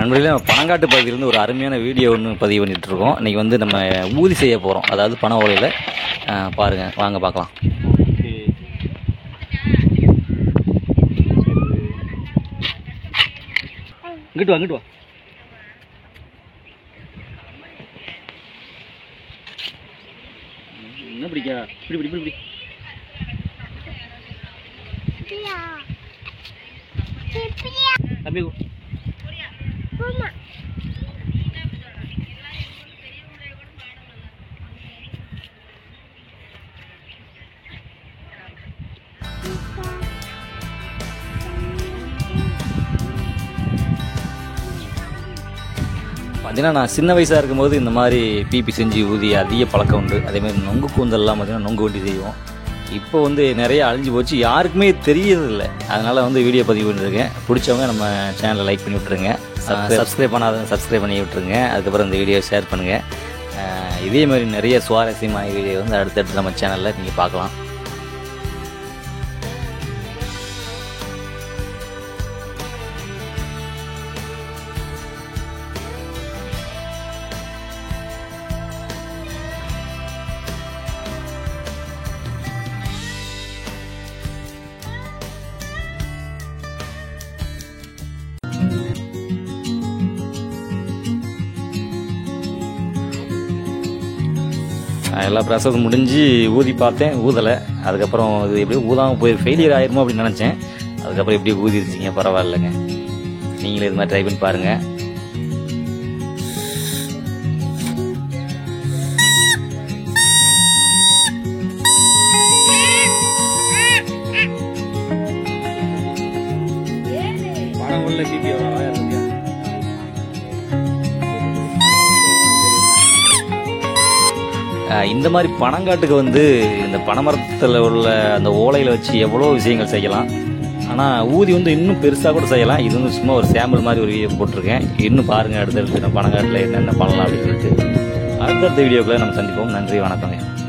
நண்பர்களே, பனங்காட்டு பகுதியிலிருந்து ஒரு அருமையான வீடியோ ஒன்று பதிவு பண்ணிகிட்ருக்கோம். இன்றைக்கி வந்து நம்ம ஊதி செய்ய போகிறோம், அதாவது பனை ஓலையில். பாருங்கள், வாங்க பார்க்கலாம். இங்கிட்டு வா, இங்கிட்டு வா. என்ன பிடிக்கா? பிடி பிடி பிடி பிடி. தம்பி பார்த்தீங்கன்னா, நான் சின்ன வயசாக இருக்கும்போது இந்த மாதிரி பிபி செஞ்சு ஊதி அதிக பழக்கம் உண்டு. அதேமாதிரி நொங்கு கூந்தல்லாம் பார்த்தீங்கன்னா நொங்கு வண்டி செய்வோம். இப்போ வந்து நிறைய அழிஞ்சு போச்சு, யாருக்குமே தெரியறதில்லை. அதனால் வந்து வீடியோ பதிவு பண்ணியிருக்கேன். பிடிச்சவங்க நம்ம சேனலை லைக் பண்ணி விட்ருங்க, சப்ஸ்கிரைப் பண்ணாதவங்க சப்ஸ்கிரைப் பண்ணி விட்ருங்க. அதுக்கப்புறம் இந்த வீடியோ ஷேர் பண்ணுங்கள். இதே மாதிரி நிறைய சுவாரஸ்யமான வீடியோ வந்து அடுத்தடுத்து நம்ம சேனலில் நீங்கள் பார்க்கலாம். எல்லா ப்ராசஸும் முடிஞ்சு ஊதி பார்த்தேன், ஊதலை. அதுக்கப்புறம் இது எப்படியும் ஊதாமல் போய் ஃபெயிலியர் ஆயிருமோ அப்படின்னு நினச்சேன். அதுக்கப்புறம் எப்படி ஊதிருச்சிங்க, பரவாயில்லைங்க. நீங்களே இது மாதிரி ட்ரை பண்ணி பாருங்கள். பணம் உள்ள பிபி இந்த மாதிரி பனங்காட்டுக்கு வந்து இந்த பனைமரத்தில் உள்ள அந்த ஓலையில் வச்சு எவ்வளோ விஷயங்கள் செய்யலாம். ஆனால் ஊதி வந்து இன்னும் பெருசாக கூட செய்யலாம். இது வந்து சும்மா ஒரு சாம்பிள் மாதிரி ஒரு வீடியோ போட்டிருக்கேன். இன்னும் பாருங்கள் அடுத்தடுத்து பனங்காட்டில் என்னென்ன பண்ணலாம் அப்படின்னு சொல்லிட்டு. அடுத்தடுத்த வீடியோக்குள்ளே நம்ம சந்திப்போம். நன்றி, வணக்கங்க.